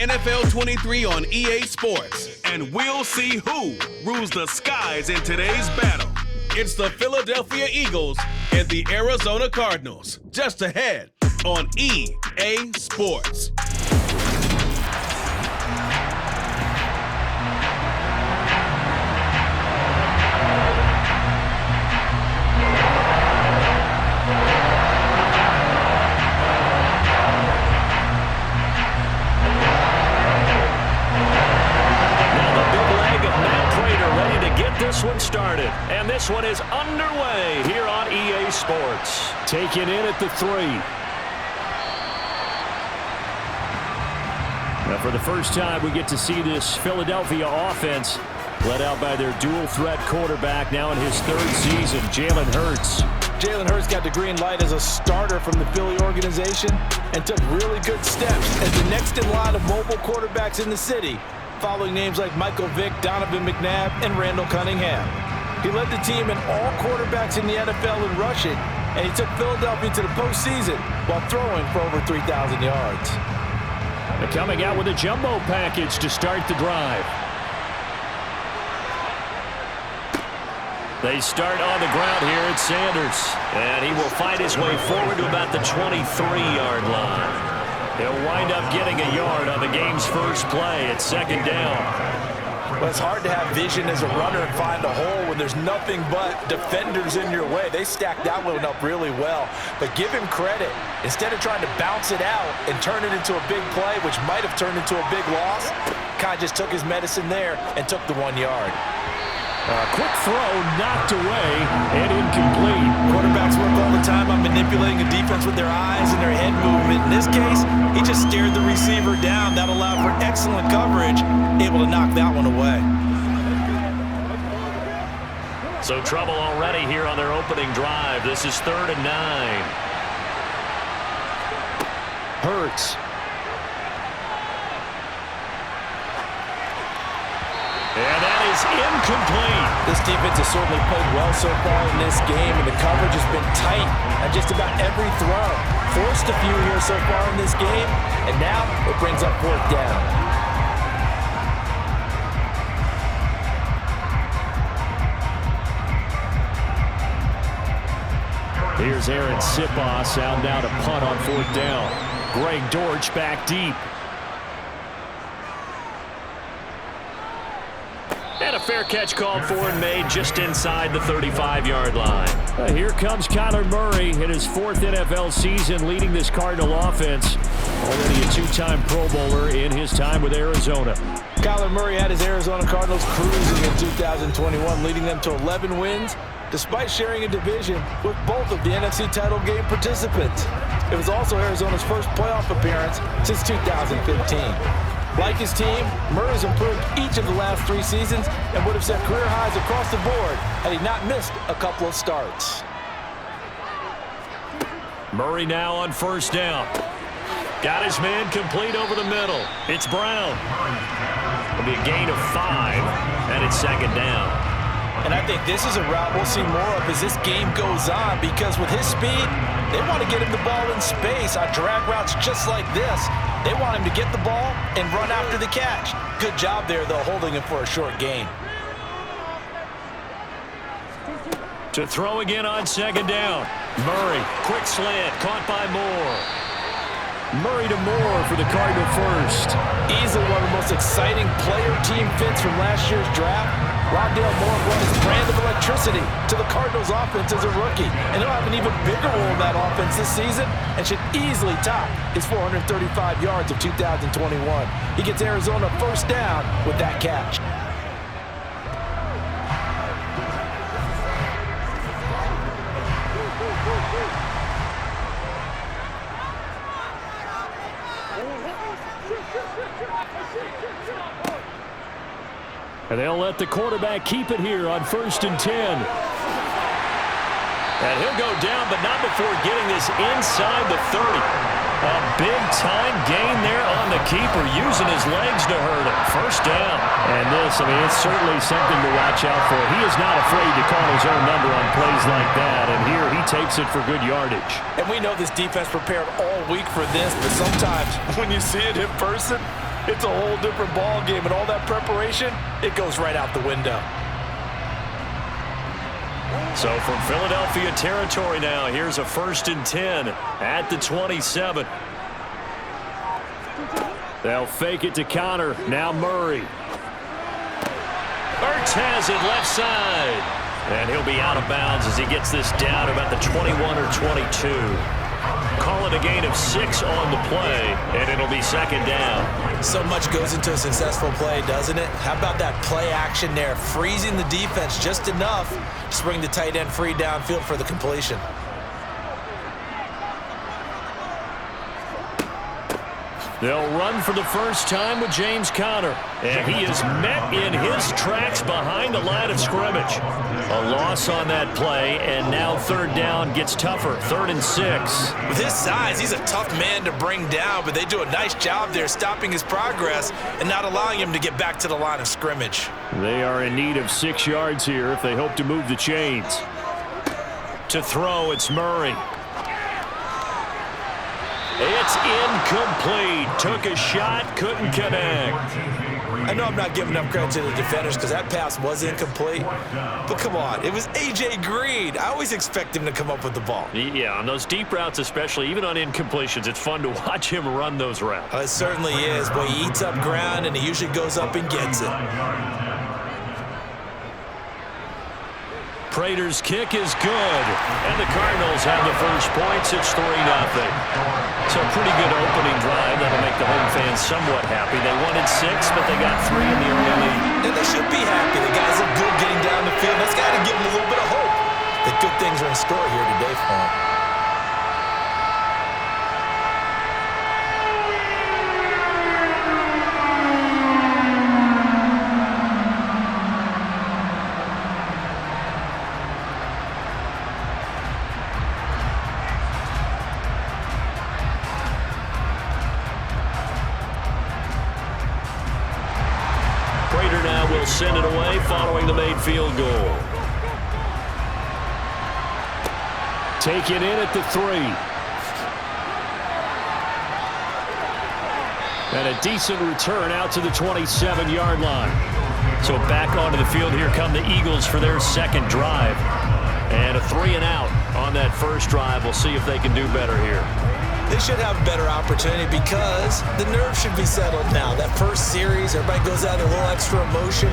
NFL 23 on EA Sports. And we'll see who rules the skies in today's battle. It's the Philadelphia Eagles and the Arizona Cardinals. Just ahead on EA Sports. This one started, and this one is underway here on EA Sports. Taken in at the 3. Now for the first time, we get to see this Philadelphia offense led out by their dual-threat quarterback now in his 3rd season, Jalen Hurts. Jalen Hurts got the green light as a starter from the Philly organization and took really good steps as the next in line of mobile quarterbacks in the city, following names like Michael Vick, Donovan McNabb, and Randall Cunningham. He led the team in all quarterbacks in the NFL in rushing, and he took Philadelphia to the postseason while throwing for over 3,000 yards. They're coming out with a jumbo package to start the drive. They start on the ground here at Sanders, and he will find his way forward to about the 23-yard line. He'll wind up getting a yard on the game's first play at 2nd down. Well, it's hard to have vision as a runner and find a hole when there's nothing but defenders in your way. They stacked that one up really well. But give him credit. Instead of trying to bounce it out and turn it into a big play, which might have turned into a big loss, kind of just took his medicine there and took the 1 yard. Quick throw knocked away and incomplete. Quarterbacks work all the time on manipulating a defense with their eyes and their head movement. In this case, he just stared the receiver down. That allowed for excellent coverage, able to knock that one away. So trouble already here on their opening drive. This is 3rd and 9. Hurts. And that is incomplete. This defense has certainly played well so far in this game, and the coverage has been tight on just about every throw. Forced a few here so far in this game, and now it brings up 4th down. Here's Aaron Sipos out now to punt on 4th down. Greg Dortch back deep. And a fair catch called for and made just inside the 35-yard line. Here comes Kyler Murray in his 4th NFL season leading this Cardinal offense. Already a 2-time Pro Bowler in his time with Arizona. Kyler Murray had his Arizona Cardinals cruising in 2021, leading them to 11 wins, despite sharing a division with both of the NFC title game participants. It was also Arizona's first playoff appearance since 2015. Like his team, Murray's improved each of the last 3 seasons and would have set career highs across the board had he not missed a couple of starts. Murray now on 1st down. Got his man complete over the middle. It's Brown. It'll be a gain of 5, and it's 2nd down. And I think this is a route we'll see more of as this game goes on, because with his speed, they want to get him the ball in space on drag routes just like this. They want him to get the ball and run after the catch. Good job there, though, holding him for a short gain. To throw again on 2nd down. Murray, quick slant, caught by Moore. Murray to Moore for the Cardinal first. Easily one of the most exciting player-team fits from last year's draft. Rondale Moore brought his brand of electricity to the Cardinals offense as a rookie. And he'll have an even bigger role in that offense this season and should easily top his 435 yards of 2021. He gets Arizona 1st down with that catch. And they'll let the quarterback keep it here on 1st and 10. And he'll go down, but not before getting this inside the 30. A big-time gain there on the keeper, using his legs to hurt him. 1st down. And this, I mean, it's certainly something to watch out for. He is not afraid to call his own number on plays like that, and here he takes it for good yardage. And we know this defense prepared all week for this, but sometimes when you see it in person, it's a whole different ball game, and all that preparation, it goes right out the window. So from Philadelphia territory now, here's a 1st and 10 at the 27. They'll fake it to Connor. Now Murray. Ertz has it left side. And he'll be out of bounds as he gets this down about the 21 or 22. Call it a gain of 6 on the play, and it'll be 2nd down. So much goes into a successful play, doesn't it? How about that play action there, freezing the defense just enough to bring the tight end free downfield for the completion. They'll run for the first time with James Conner. And he is met in his tracks behind the line of scrimmage. A loss on that play, and now 3rd down gets tougher. 3rd and 6. With his size, he's a tough man to bring down, but they do a nice job there stopping his progress and not allowing him to get back to the line of scrimmage. They are in need of 6 yards here if they hope to move the chains. To throw, it's Murray. It's incomplete. Took a shot, couldn't connect. I know I'm not giving enough credit to the defenders because that pass was incomplete. But come on, it was A.J. Green. I always expect him to come up with the ball. Yeah, on those deep routes especially, even on incompletions, it's fun to watch him run those routes. It certainly is. Boy, he eats up ground, and he usually goes up and gets it. Prater's kick is good, and the Cardinals have the first points. It's 3-0. So a pretty good opening drive. That'll make the home fans somewhat happy. They wanted 6, but they got 3 in the early lead. And they should be happy. The guys look good getting down the field. That's got to give them a little bit of hope that good things are in store here today for them. Send it away following the made field goal. Take it in at the 3. And a decent return out to the 27-yard line. So back onto the field, here come the Eagles for their 2nd drive. And a 3 and out on that first drive. We'll see if they can do better here. They should have a better opportunity because the nerves should be settled now. That first series, everybody goes out with a little extra emotion.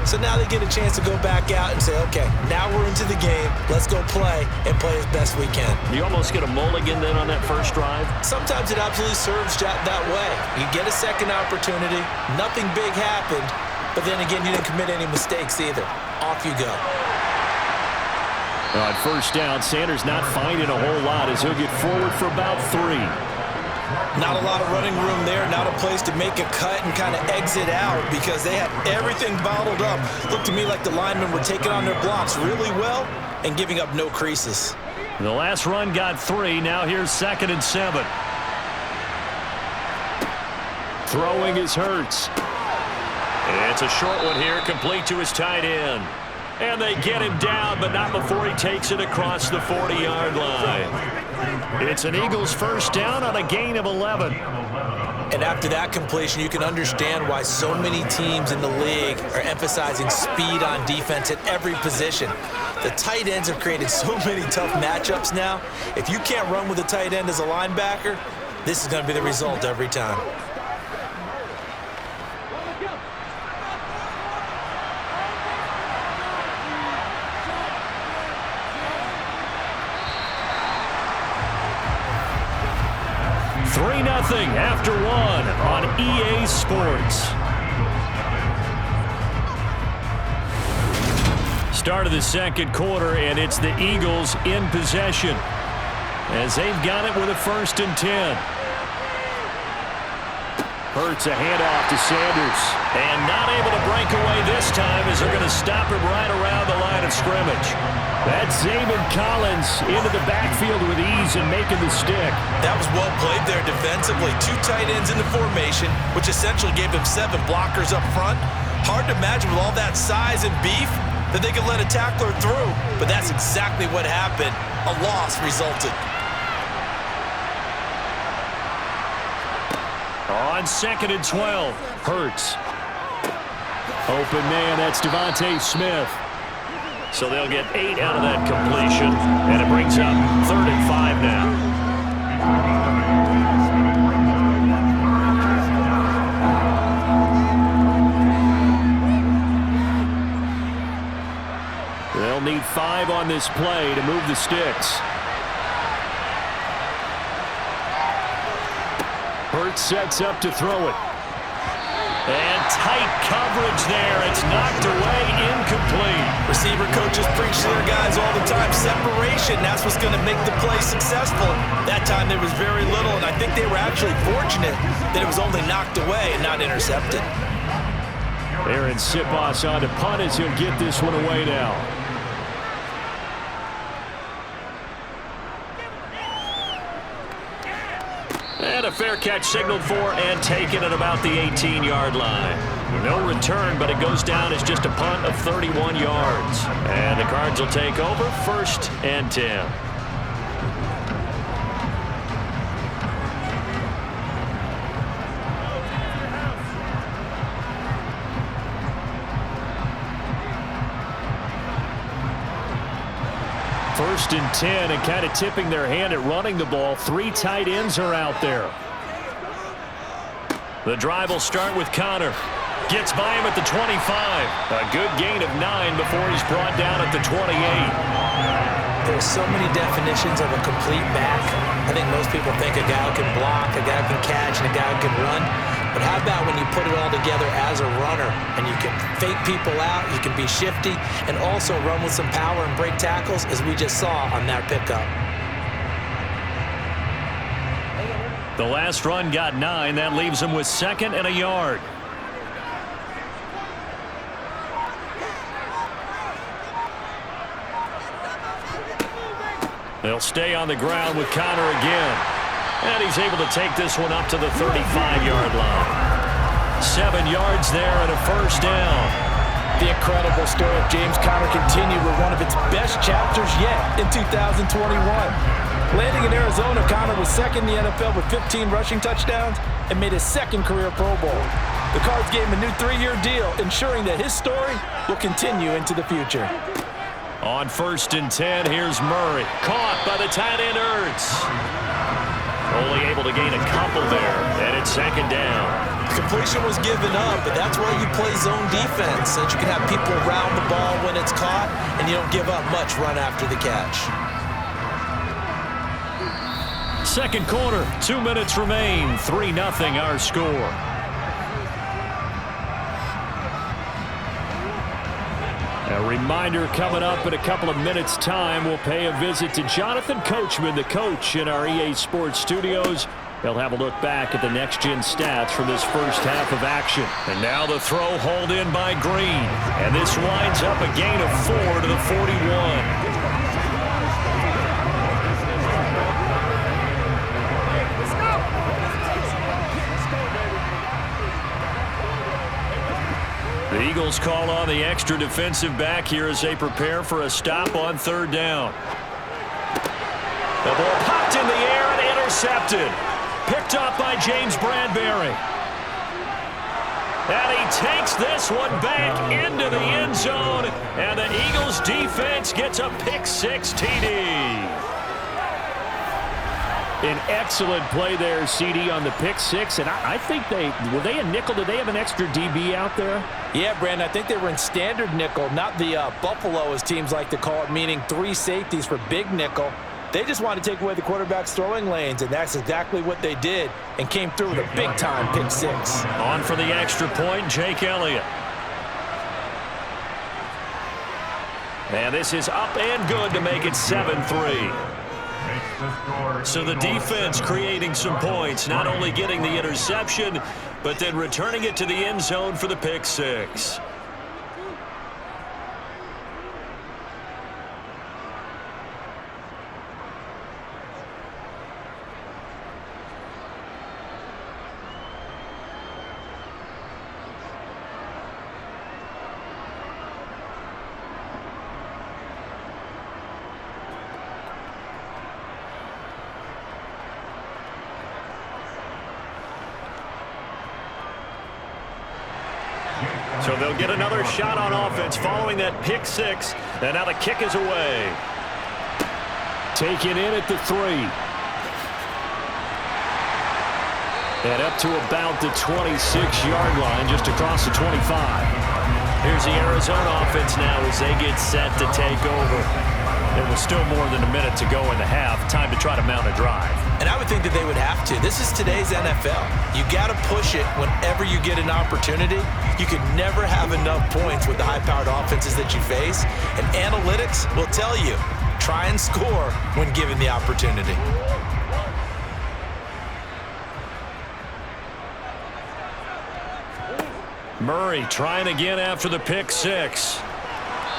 So now they get a chance to go back out and say, okay, now we're into the game. Let's go play and play as best we can. You almost get a mulligan then on that first drive? Sometimes it absolutely serves that way. You get a second opportunity. Nothing big happened. But then again, you didn't commit any mistakes either. Off you go. On first down, Sanders not finding a whole lot as he'll get forward for about 3. Not a lot of running room there, not a place to make a cut and kind of exit out because they had everything bottled up. Looked to me like the linemen were taking on their blocks really well and giving up no creases. The last run got 3. Now here's 2nd and 7. Throwing is Hurts. It's a short one here, complete to his tight end. And they get him down, but not before he takes it across the 40-yard line. It's an Eagles first down on a gain of 11. And after that completion, you can understand why so many teams in the league are emphasizing speed on defense at every position. The tight ends have created so many tough matchups now. If you can't run with a tight end as a linebacker, this is going to be the result every time. After 1 on EA Sports. Start of the 2nd quarter, and it's the Eagles in possession as they've got it with a 1st and 10. Hurts a handoff to Sanders. And not able to break away this time as they're going to stop him right around the line of scrimmage. That's Zaven Collins into the backfield with ease and making the stick. That was well played there defensively. 2 tight ends in the formation, which essentially gave him 7 blockers up front. Hard to imagine with all that size and beef that they could let a tackler through. But that's exactly what happened. A loss resulted. On 2nd and 12, Hurts. Open man, that's Devontae Smith. So they'll get 8 out of that completion, and it brings up 3rd and 5 now. They'll need 5 on this play to move the sticks. Hurts sets up to throw it. And tight coverage there. It's knocked away, incomplete. Receiver coaches preach to their guys all the time. Separation, that's what's going to make the play successful. That time there was very little, and I think they were actually fortunate that it was only knocked away and not intercepted. Aaron Sipos on to punt as he'll get this one away now. And a fair catch signaled for and taken at about the 18-yard line. No return, but it goes down as just a punt of 31 yards. And the Cards will take over 1st and 10. First and 10, and kind of tipping their hand at running the ball. 3 tight ends are out there. The drive will start with Connor. Gets by him at the 25. A good gain of 9 before he's brought down at the 28. There's so many definitions of a complete back. I think most people think a guy who can block, a guy who can catch, and a guy who can run. But how about when you put it all together as a runner and you can fake people out, you can be shifty, and also run with some power and break tackles, as we just saw on that pickup. The last run got 9. That leaves him with 2nd and a yard. They'll stay on the ground with Connor again. And he's able to take this one up to the 35-yard line. 7 yards there and a 1st down. The incredible story of James Conner continued with one of its best chapters yet in 2021. Landing in Arizona, Conner was 2nd in the NFL with 15 rushing touchdowns and made his 2nd career Pro Bowl. The Cards gave him a new 3-year deal, ensuring that his story will continue into the future. On 1st and 10, here's Murray. Caught by the tight end Ertz. Only able to gain a couple there, and it's 2nd down. Completion was given up, but that's why you play zone defense, so that you can have people around the ball when it's caught, and you don't give up much run after the catch. 2nd quarter, 2 minutes remain, 3-0 our score. A reminder coming up in a couple of minutes' time, we'll pay a visit to Jonathan Coachman, the coach in our EA Sports studios. They'll have a look back at the next-gen stats from this first half of action. And now the throw hauled in by Green. And this winds up a gain of 4 to the 41. The Eagles call on the extra defensive back here as they prepare for a stop on 3rd down. The ball popped in the air and intercepted. Picked up by James Bradbury. And he takes this one back into the end zone. And the Eagles defense gets a pick-6 TD. An excellent play there, CD, on the pick-6. And I think were they a nickel? Did they have an extra DB out there? Yeah, Brandon, I think they were in standard nickel, not the Buffalo, as teams like to call it, meaning 3 safeties for big nickel. They just wanted to take away the quarterback's throwing lanes, and that's exactly what they did, and came through with a big-time pick-6. On for the extra point, Jake Elliott. And this is up and good to make it 7-3. So the defense creating some points, not only getting the interception, but then returning it to the end zone for the pick-6. So they'll get another shot on offense following that pick six. And now the kick is away. Taken in at the 3. And up to about the 26-yard line, just across the 25. Here's the Arizona offense now as they get set to take over. There was still more than a minute to go in the half. Time to try to mount a drive. And I would think that they would have to. This is today's NFL. You got to push it whenever you get an opportunity. You can never have enough points with the high-powered offenses that you face. And analytics will tell you, try and score when given the opportunity. Murray trying again after the pick six.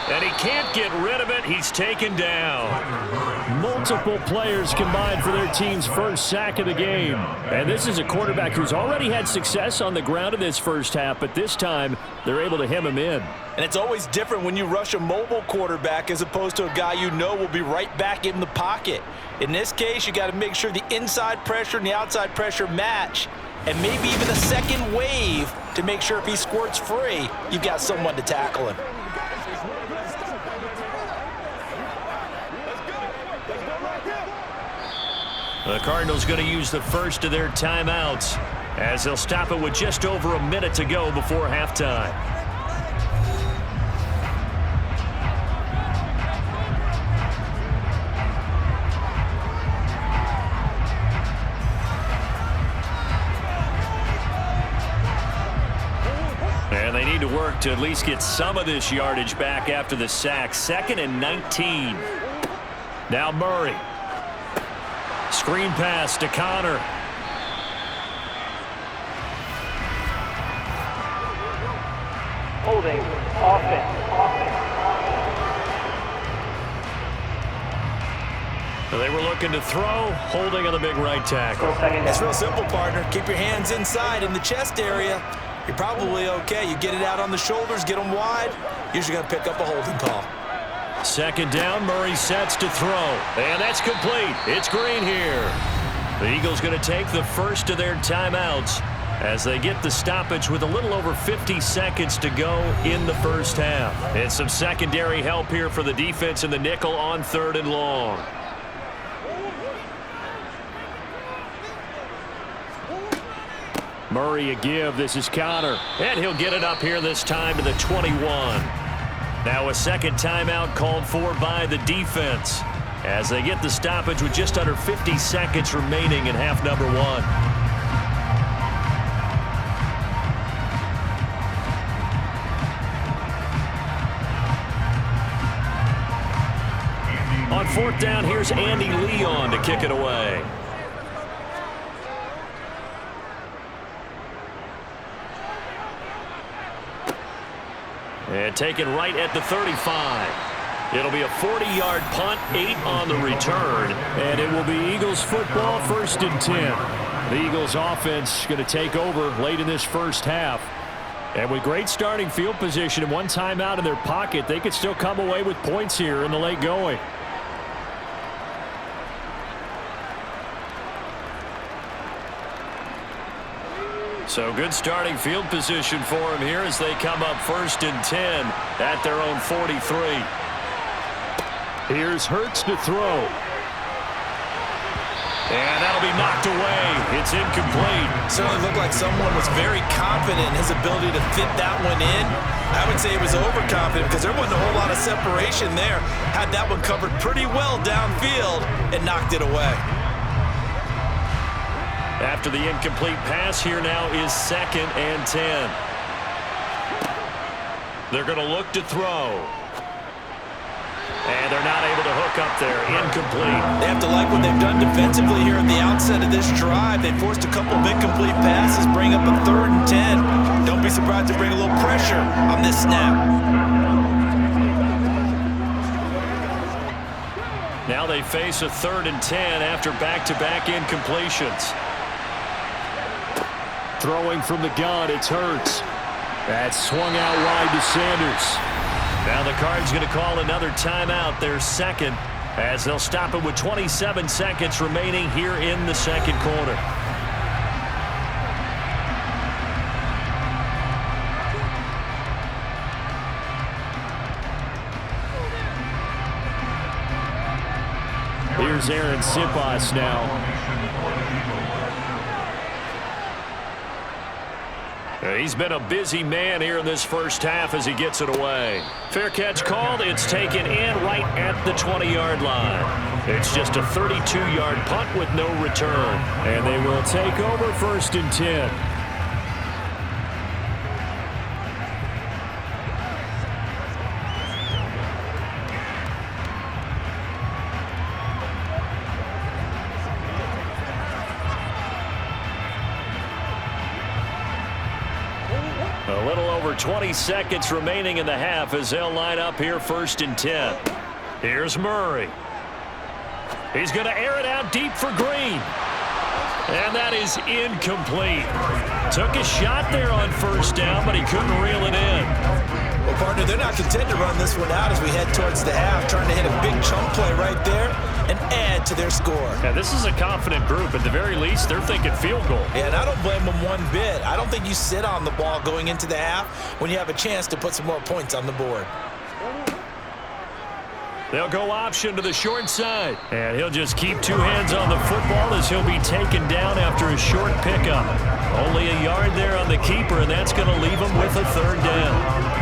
And he can't get rid of it. He's taken down. Multiple players combined for their team's first sack of the game. And this is a quarterback who's already had success on the ground in this first half, but this time they're able to hem him in. And it's always different when you rush a mobile quarterback as opposed to a guy you know will be right back in the pocket. In this case, you got to make sure the inside pressure and the outside pressure match, and maybe even a second wave to make sure if he squirts free, you've got someone to tackle him. The Cardinals going to use the first of their timeouts as they'll stop it with just over a minute to go before halftime. And they need to work to at least get some of this yardage back after the sack. 2nd and 19. Now Murray. Screen pass to Connor. Holding offense. They were looking to throw, holding on the big right tackle. It's real simple, partner. Keep your hands inside in the chest area. You're probably okay. You get it out on the shoulders, get them wide. Usually going to pick up a holding call. 2nd down, Murray sets to throw. And that's complete. It's Green here. The Eagles going to take the first of their timeouts as they get the stoppage with a little over 50 seconds to go in the first half. And some secondary help here for the defense in the nickel on 3rd and long. Murray a give. This is Connor. And he'll get it up here this time to the 21. Now a second timeout called for by the defense as they get the stoppage with just under 50 seconds remaining in half number 1. On 4th down, here's Andy Leon to kick it away. And taken right at the 35. It'll be a 40-yard punt, 8 on the return. And it will be Eagles football, 1st and 10. The Eagles offense going to take over late in this first half. And with great starting field position and one timeout in their pocket, they could still come away with points here in the late going. So good starting field position for him here as they come up 1st and 10 at their own 43. Here's Hurts to throw. And that'll be knocked away. It's incomplete. Certainly looked like someone was very confident in his ability to fit that one in. I would say he was overconfident because there wasn't a whole lot of separation there. Had that one covered pretty well downfield and knocked it away. After the incomplete pass, here now is 2nd and 10. They're going to look to throw. And they're not able to hook up there. Incomplete. They have to like what they've done defensively here at the outset of this drive. They forced a couple of incomplete passes, bring up a 3rd and 10. Don't be surprised to bring a little pressure on this snap. Now they face a 3rd and 10 after back-to-back incompletions. Throwing from the gun, it's Hurts. That's swung out wide to Sanders. Now the Cards going to call another timeout, their 2nd, as they'll stop it with 27 seconds remaining here in the 2nd quarter. Here's Aaron Sipos now. He's been a busy man here in this first half as he gets it away. Fair catch called. It's taken in right at the 20-yard line. It's just a 32-yard punt with no return. And they will take over 1st and 10. A little over 20 seconds remaining in the half as they'll line up here 1st and 10. Here's Murray. He's going to air it out deep for Green. And that is incomplete. Took a shot there on 1st down, but he couldn't reel it in. Well, partner, they're not content to run this one out as we head towards the half, trying to hit a big chunk play right there and add to their score. Yeah, this is a confident group. At the very least, they're thinking field goal. Yeah, and I don't blame them one bit. I don't think you sit on the ball going into the half when you have a chance to put some more points on the board. They'll go option to the short side. And he'll just keep two hands on the football as he'll be taken down after a short pickup. Only a yard there on the keeper, and that's going to leave him with a 3rd down.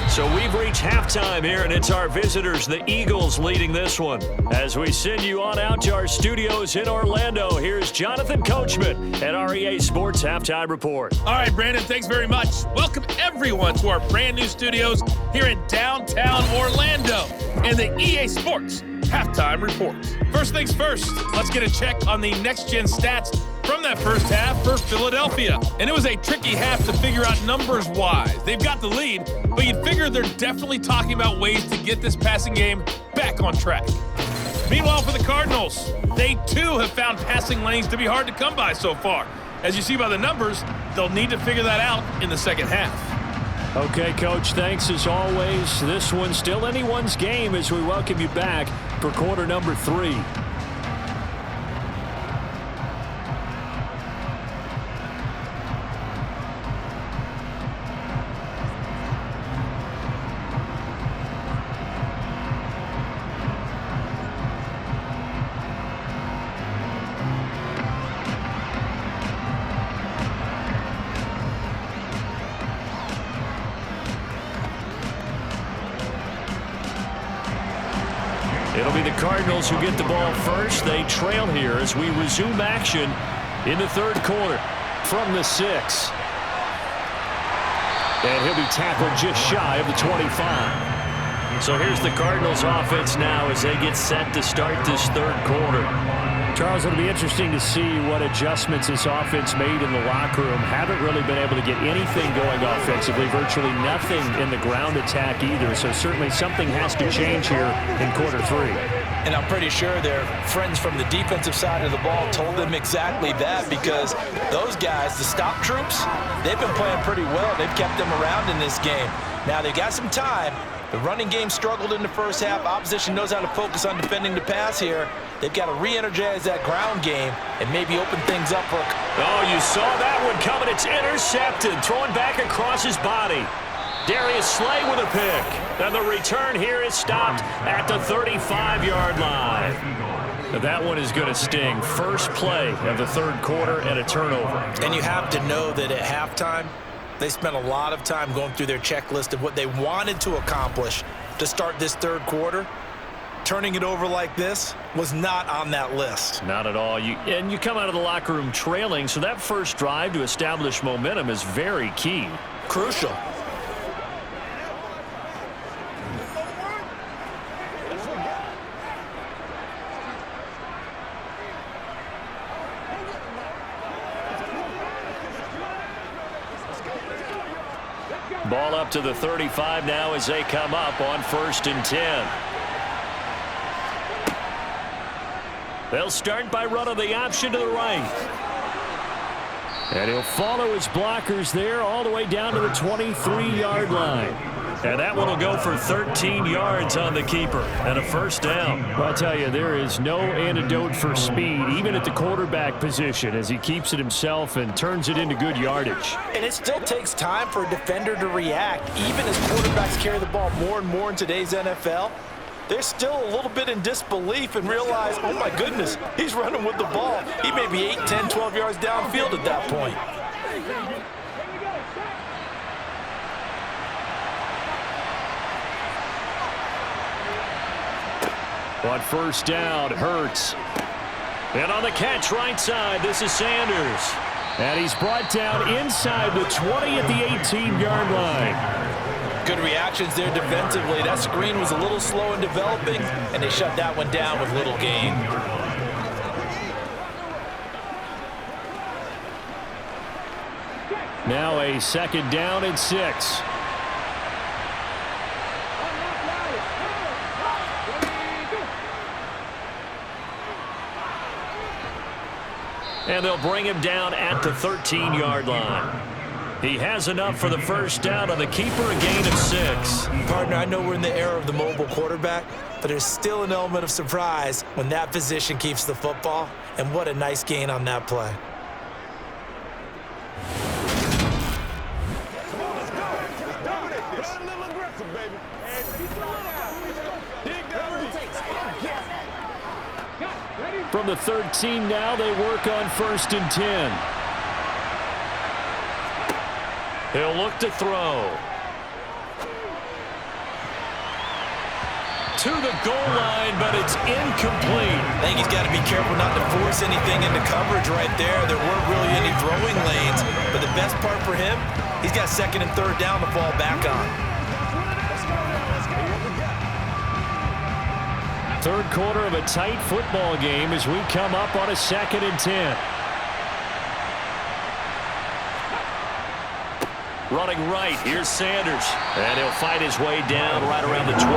So we've reached halftime here, and it's our visitors, the Eagles, leading this one. As we send you on out to our studios in Orlando, here's Jonathan Coachman at our EA Sports Halftime Report. All right, Brandon, thanks very much. Welcome, everyone, to our brand-new studios here in downtown Orlando and the EA Sports Halftime Report. First things first, let's get a check on the next-gen stats from that first half for Philadelphia. And it was a tricky half to figure out numbers-wise. They've got the lead, but you'd figure they're definitely talking about ways to get this passing game back on track. Meanwhile, for the Cardinals, they too have found passing lanes to be hard to come by so far. As you see by the numbers, they'll need to figure that out in the second half. Okay, Coach, thanks as always. This one's still anyone's game as we welcome you back for quarter number 3. It'll be the Cardinals who get the ball first. They trail here as we resume action in the 3rd quarter from the 6. And he'll be tackled just shy of the 25. So here's the Cardinals offense now as they get set to start this 3rd quarter. Charles, it'll be interesting to see what adjustments this offense made in the locker room. Haven't really been able to get anything going offensively, virtually nothing in the ground attack either. So certainly something has to change here in quarter 3. And I'm pretty sure their friends from the defensive side of the ball told them exactly that, because those guys, the stop troops, they've been playing pretty well. They've kept them around in this game. Now they got some time. The running game struggled in the first half. Opposition knows how to focus on defending the pass here. They've got to re-energize that ground game and maybe open things up for... Oh, you saw that one coming. It's intercepted. Throwing back across his body. Darius Slay with a pick. And the return here is stopped at the 35-yard line. Now that one is going to sting. First play of the 3rd quarter and a turnover. And you have to know that at halftime, they spent a lot of time going through their checklist of what they wanted to accomplish to start this 3rd quarter. Turning it over like this was not on that list. Not at all. And you come out of the locker room trailing, so that first drive to establish momentum is very key. Crucial. Ball up to the 35 now as they come up on 1st and 10. They'll start by running the option to the right. And he'll follow his blockers there all the way down to the 23-yard line. And that one will go for 13 yards on the keeper and a 1st down. Well, I'll tell you, there is no antidote for speed, even at the quarterback position, as he keeps it himself and turns it into good yardage. And it still takes time for a defender to react, even as quarterbacks carry the ball more and more in today's NFL. they're still a little bit in disbelief and realize, oh my goodness, he's running with the ball. He may be 8, 10, 12 yards downfield at that point. On first down, Hurts. And on the catch right side, this is Sanders. And he's brought down inside the 20 at the 18-yard line. Good reactions there defensively. That screen was a little slow in developing, and they shut that one down with little gain. Now a second down and 6. And they'll bring him down at the 13-yard line. He has enough for the first down on the keeper, a gain of 6. Partner, I know we're in the era of the mobile quarterback, but there's still an element of surprise when that position keeps the football, and what a nice gain on that play. From the 13 now, they work on 1st and 10. He'll look to throw. To the goal line, but it's incomplete. I think he's got to be careful not to force anything into coverage right there. There weren't really any throwing lanes, but the best part for him, he's got 2nd and 3rd down to fall back on. Third quarter of a tight football game as we come up on a 2nd and 10. Running right, here's Sanders. And he'll fight his way down right around the 12.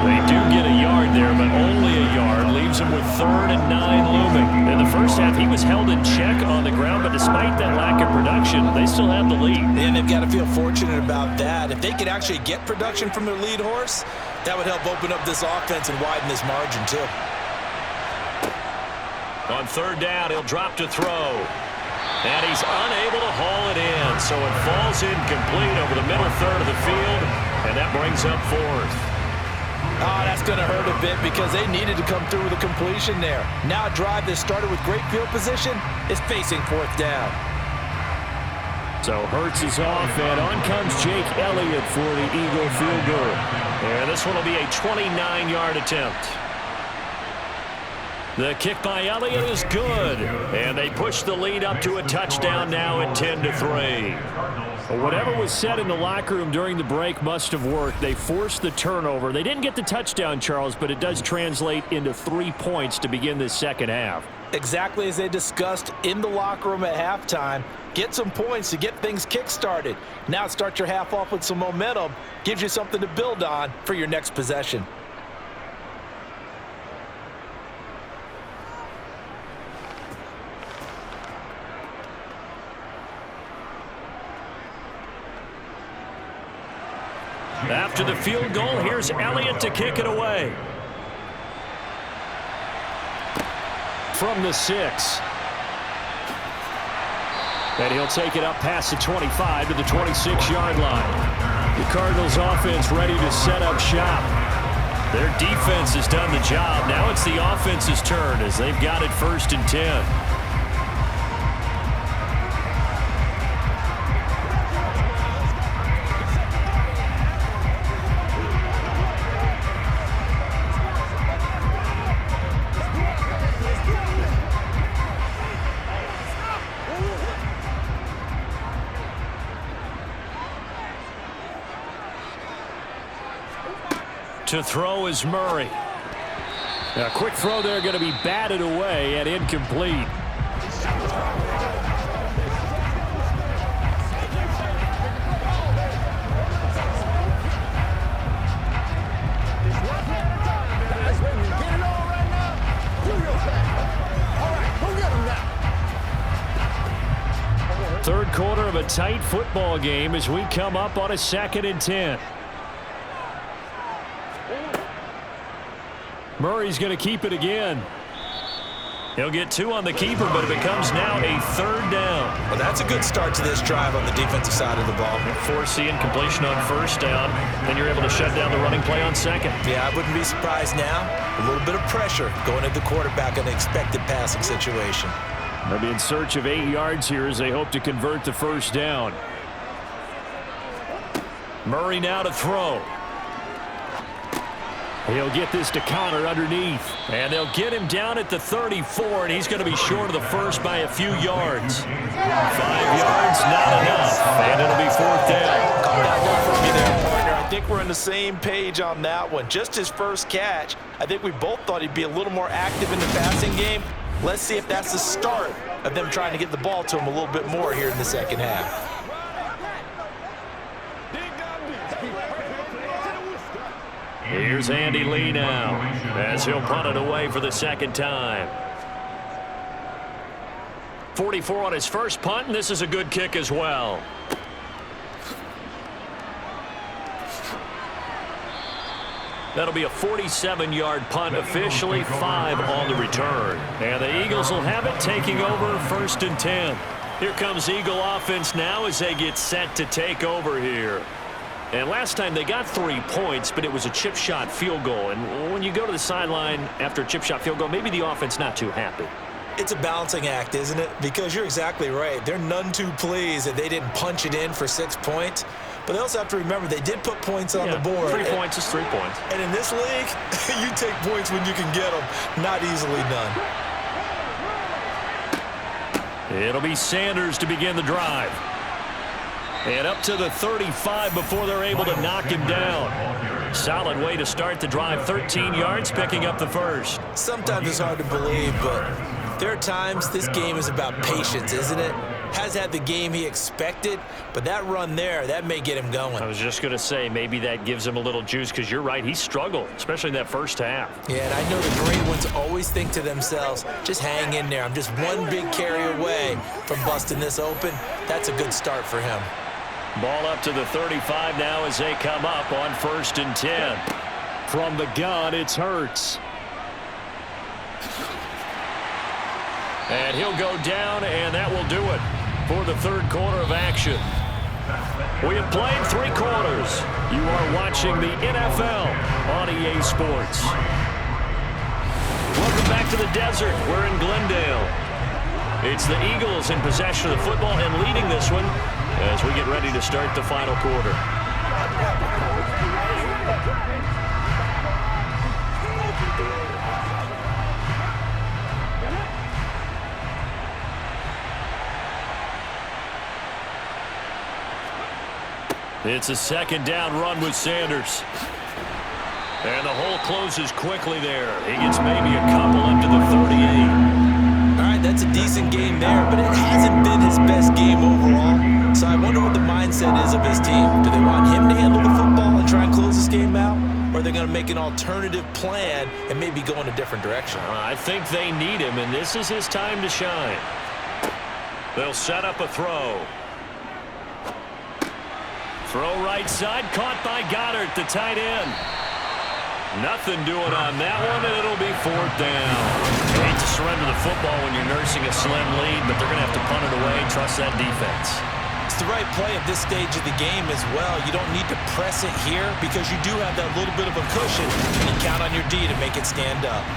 They do get a yard there, but only a yard. Leaves him with 3rd and 9 looming. In the first half, he was held in check on the ground, but despite that lack of production, they still have the lead. And they've got to feel fortunate about that. If they could actually get production from their lead horse, that would help open up this offense and widen this margin, too. On 3rd down, he'll drop to throw. And he's unable to haul it in, so it falls incomplete over the middle 3rd of the field, and that brings up 4th. Oh, that's going to hurt a bit because they needed to come through with a completion there. Now a drive that started with great field position is facing 4th down. So Hurts is off, and on comes Jake Elliott for the Eagle field goal. And this one will be a 29-yard attempt. The kick by Elliott is good, and they push the lead up to a touchdown now at 10-3. Whatever was said in the locker room during the break must have worked. They forced the turnover. They didn't get the touchdown, Charles, but it does translate into 3 points to begin this second half. Exactly as they discussed in the locker room at halftime. Get some points to get things kick-started. Now start your half off with some momentum. Gives you something to build on for your next possession. After the field goal, here's Elliott to kick it away. From the 6. And he'll take it up past the 25 to the 26-yard line. The Cardinals offense ready to set up shop. Their defense has done the job. Now it's the offense's turn as they've got it 1st and 10. To throw is Murray. A quick throw there going to be batted away and incomplete. Third quarter of a tight football game as we come up on a 2nd and 10. Murray's going to keep it again. He'll get 2 on the keeper, but it becomes now a 3rd down. Well, that's a good start to this drive on the defensive side of the ball. Forcing completion on 1st down. Then you're able to shut down the running play on 2nd. Yeah, I wouldn't be surprised now. A little bit of pressure going at the quarterback in an expected passing situation. They'll be in search of 8 yards here as they hope to convert the 1st down. Murray now to throw. He'll get this to counter underneath. And they'll get him down at the 34, and he's going to be short of the 1st by a few yards. 5 yards, not enough. And it'll be 4th down. Calm that one for me there, partner. I think we're on the same page on that one. Just his first catch. I think we both thought he'd be a little more active in the passing game. Let's see if that's the start of them trying to get the ball to him a little bit more here in the 2nd half. Here's Andy Lee now as he'll punt it away for the 2nd time. 44 on his first punt, and this is a good kick as well. That'll be a 47-yard punt, officially 5 on the return. And the Eagles will have it, taking over 1st and 10. Here comes Eagle offense now as they get set to take over here. And last time they got 3 points, but it was a chip shot field goal. And when you go to the sideline after a chip shot field goal, maybe the offense not too happy. It's a balancing act, isn't it? Because you're exactly right. They're none too pleased that they didn't punch it in for 6 points. But they also have to remember they did put points on the board. 3 points is 3 points. And in this league, you take points when you can get them. Not easily done. It'll be Sanders to begin the drive. And up to the 35 before they're able to knock him down. Solid way to start the drive. 13 yards, picking up the 1st. Sometimes it's hard to believe, but there are times this game is about patience, isn't it? Has had the game he expected, but that run there, that may get him going. I was just going to say, maybe that gives him a little juice, because you're right, he struggled, especially in that 1st half. Yeah, and I know the great ones always think to themselves, just hang in there. I'm just one big carry away from busting this open. That's a good start for him. Ball up to the 35 now as they come up on 1st and 10. From the gun, it's Hurts. And he'll go down, and that will do it for the 3rd quarter of action. We have played 3 quarters. You are watching the NFL on EA Sports. Welcome back to the desert. We're in Glendale. It's the Eagles in possession of the football and leading this one as we get ready to start the final quarter. It's a 2nd down run with Sanders. And the hole closes quickly there. He gets maybe a couple into the 38. All right, that's a decent game there, but it hasn't been his best game overall. So I wonder what the mindset is of his team. Do they want him to handle the football and try and close this game out? Or are they going to make an alternative plan and maybe go in a different direction? I think they need him, and this is his time to shine. They'll set up a throw. Throw right side, caught by Goddard, the tight end. Nothing doing on that one, and it'll be 4th down. You hate to surrender the football when you're nursing a slim lead, but they're going to have to punt it away and trust that defense. It's the right play at this stage of the game as well. You don't need to press it here because you do have that little bit of a cushion, and you count on your D to make it stand up.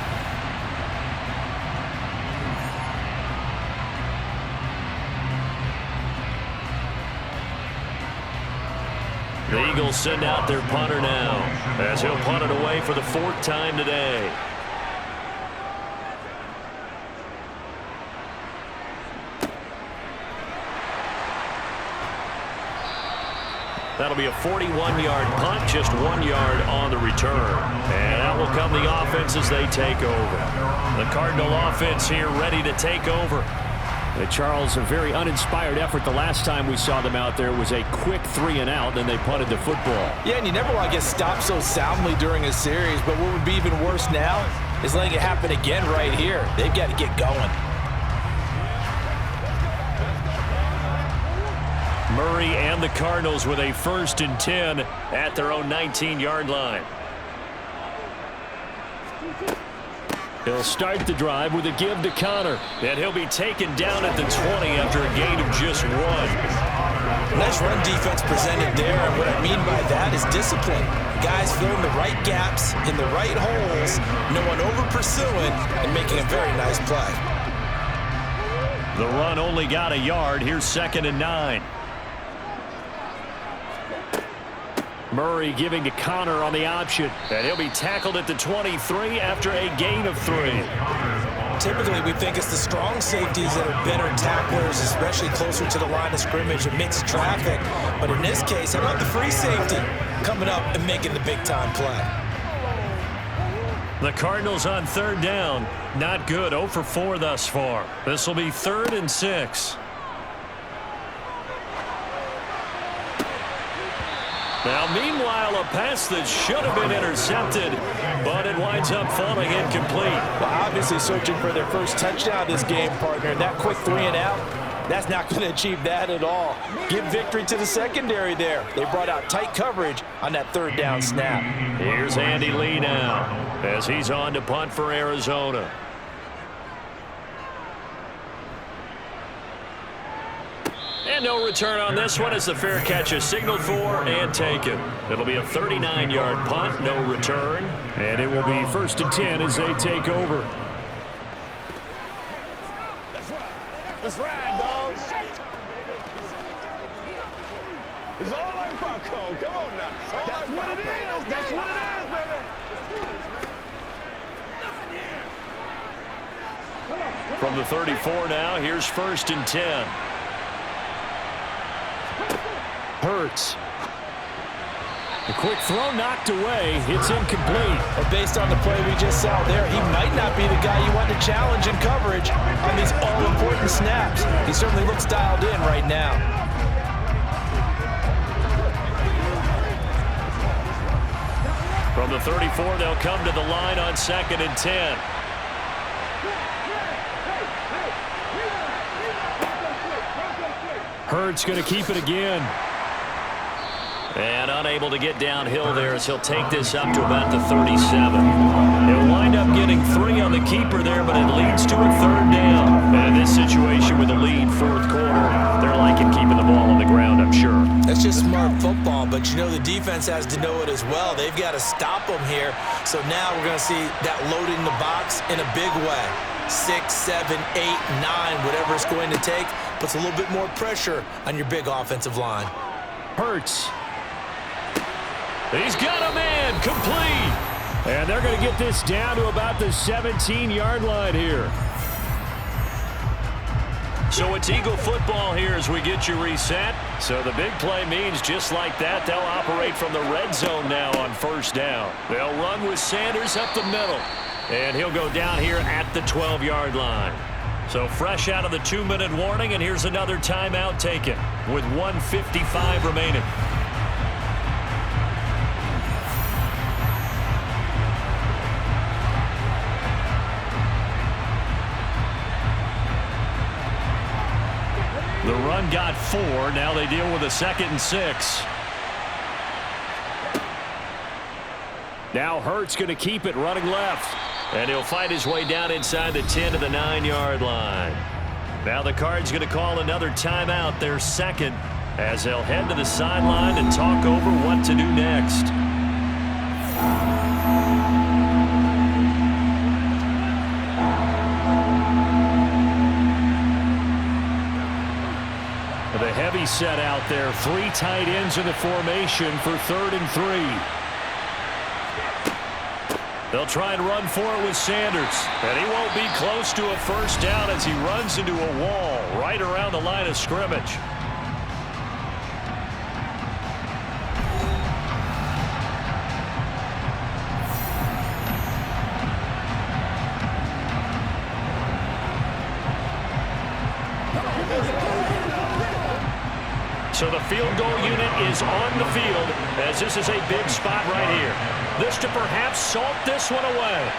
The Eagles send out their punter now as he'll punt it away for the 4th time today. That'll be a 41-yard punt, just 1 yard on the return. And out will come the offense as they take over. The Cardinal offense here ready to take over. Charles, a very uninspired effort the last time we saw them out there was a quick 3 and out, and they punted the football. Yeah, and you never want to get stopped so soundly during a series, but what would be even worse now is letting it happen again right here. They've got to get going. Murray and the Cardinals with a 1st and 10 at their own 19-yard line. He'll start the drive with a give to Connor. And he'll be taken down at the 20 after a gain of just 1. Nice run defense presented there, and what I mean by that is discipline. Guys filling the right gaps in the right holes, no one over-pursuing, and making a very nice play. The run only got a yard. Here's 2nd and 9. Murray giving to Connor on the option. And he'll be tackled at the 23 after a gain of 3. Typically, we think it's the strong safeties that are better tacklers, especially closer to the line of scrimmage and mixed traffic. But in this case, how about the free safety coming up and making the big-time play? The Cardinals on 3rd down. Not good. 0 for 4 thus far. This will be 3rd and 6. Now, meanwhile, a pass that should have been intercepted, but it winds up falling incomplete. Well, obviously searching for their first touchdown this game, partner. That quick 3 and out, that's not going to achieve that at all. Give victory to the secondary there. They brought out tight coverage on that 3rd down snap. Here's Andy Lee now as he's on to punt for Arizona. And no return on this one as the fair catch is signaled for and taken. It'll be a 39-yard punt, no return. And it will be 1st and 10 as they take over. Let's ride, dog. It's all like popcorn. Come on now. That's what it is. That's what it is, baby. From the 34 now, here's 1st and 10. Hurts. The quick throw knocked away. It's incomplete. But based on the play we just saw there, he might not be the guy you want to challenge in coverage on these all-important snaps. He certainly looks dialed in right now. From the 34, they'll come to the line on 2nd and 10. Hurts going to keep it again. And unable to get downhill there as he'll take this up to about the 37. He'll wind up getting 3 on the keeper there, but it leads to a 3rd down. And in this situation with a lead, 4th quarter, they're liking keeping the ball on the ground, I'm sure. That's just smart football, but you know the defense has to know it as well. They've got to stop them here. So now we're going to see that loading the box in a big way. 6, 7, 8, 9, whatever it's going to take, puts a little bit more pressure on your big offensive line. Hurts. He's got a man, complete. And they're going to get this down to about the 17-yard line here. So it's Eagle football here as we get you reset. So the big play means just like that, they'll operate from the red zone now on 1st down. They'll run with Sanders up the middle. And he'll go down here at the 12-yard line. So fresh out of the 2-minute warning, and here's another timeout taken with 1:55 remaining. The run got 4. Now they deal with a 2nd and 6. Now Hurts going to keep it running left. And he'll fight his way down inside the 10 to the 9-yard line. Now the Cards going to call another timeout, their 2nd, as they'll head to the sideline and talk over what to do next. The heavy set out there. 3 tight ends in the formation for 3rd and 3. They'll try and run for it with Sanders. And he won't be close to a 1st down as he runs into a wall right around the line of scrimmage. So the field goal unit is on the field as this is a big spot right here. This to perhaps salt this one away.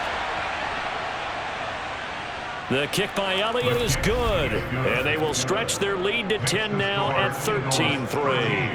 The kick by Elliott is good. And they will stretch their lead to 10 now at 13-3.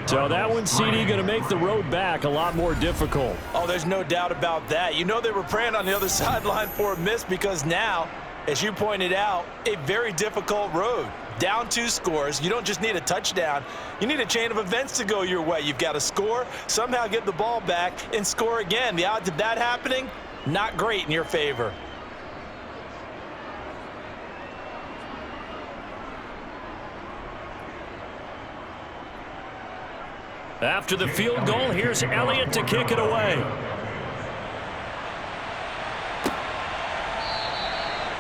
So that one, CD, going to make the road back a lot more difficult. Oh, there's no doubt about that. You know they were praying on the other sideline for a miss because now, as you pointed out, a very difficult road. Down 2 scores. You don't just need a touchdown. You need a chain of events to go your way. You've got to score, somehow get the ball back, and score again. The odds of that happening, not great in your favor. After the field goal, here's Elliott to kick it away.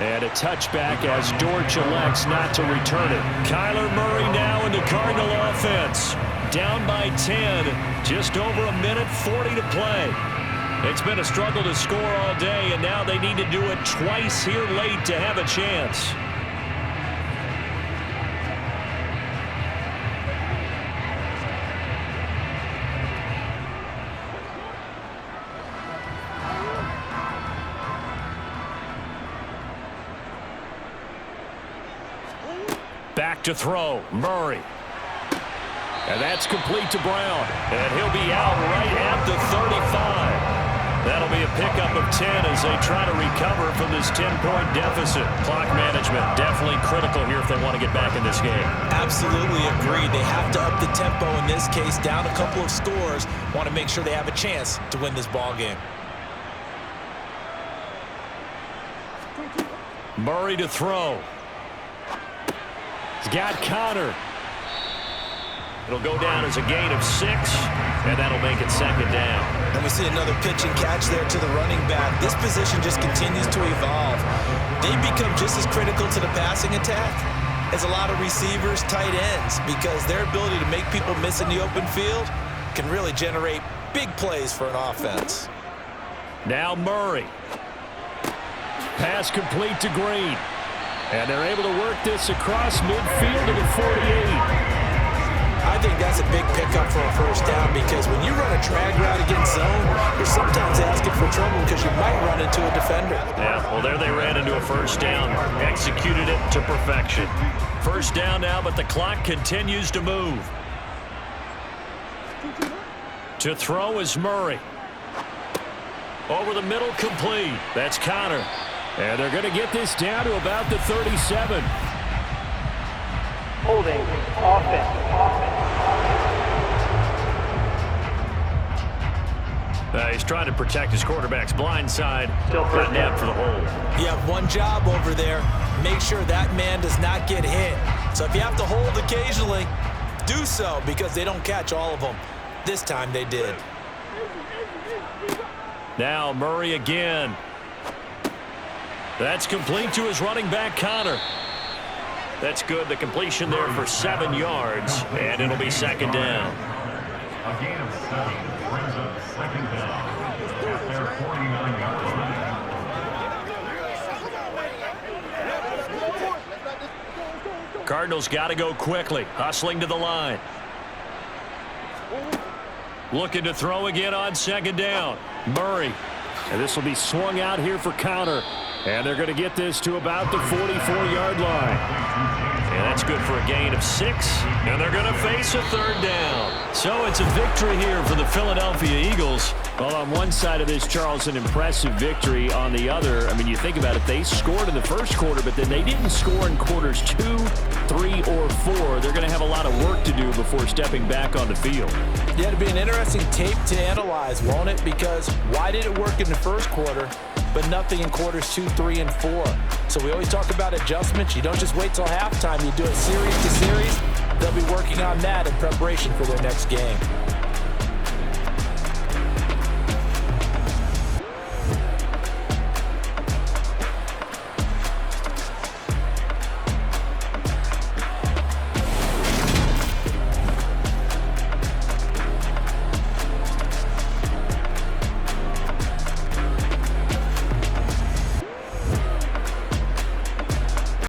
And a touchback as Dortch elects not to return it. Kyler Murray now in the Cardinal offense. Down by 10, just over a minute 40 to play. It's been a struggle to score all day, and now they need to do it twice here late to have a chance. Back to throw, Murray. And that's complete to Brown. And he'll be out right at the 35. That'll be a pickup of 10 as they try to recover from this 10-point deficit. Clock management definitely critical here if they want to get back in this game. Absolutely agreed. They have to up the tempo in this case, down a couple of scores. Want to make sure they have a chance to win this ball game. Murray to throw. He's got Connor. It'll go down as a gain of 6, and that'll make it second down. And we see another pitch and catch there to the running back. This position just continues to evolve. They become just as critical to the passing attack as a lot of receivers, tight ends, because their ability to make people miss in the open field can really generate big plays for an offense. Now Murray. Pass complete to Green. And they're able to work this across midfield to the 48. I think that's a big pickup for a first down because when you run a drag route against zone, you're sometimes asking for trouble because you might run into a defender. Yeah, well, there they ran into a first down. Executed it to perfection. First down now, but the clock continues to move. To throw is Murray. Over the middle, complete. That's Connor. And they're going to get this down to about the 37. Holding offense. He's trying to protect his quarterback's blind side. Still Got nabbed for the hold. You have one job over there. Make sure that man does not get hit. So if you have to hold occasionally, do so because they don't catch all of them. This time they did. Now Murray again. That's complete to his running back, Connor. That's good. The completion there for 7 yards, and it'll be second down. A gain of 7 brings up second down at their 49-yard line. Cardinals got to go quickly, hustling to the line. Looking to throw again on second down. Murray. And this will be swung out here for Connor. And they're going to get this to about the 44-yard line. And that's good for a gain of 6. And they're going to face a third down. So it's a victory here for the Philadelphia Eagles. Well, on one side of this, Charles, an impressive victory. On the other, I mean, you think about it, they scored in the first quarter, but then they didn't score in quarters 2, 3, or 4. They're going to have a lot of work to do before stepping back on the field. Yeah, it'll be an interesting tape to analyze, won't it? Because why did it work in the first quarter, but nothing in quarters 2, 3, and 4? So we always talk about adjustments. You don't just wait till halftime. You do it series to series. They'll be working on that in preparation for their next game.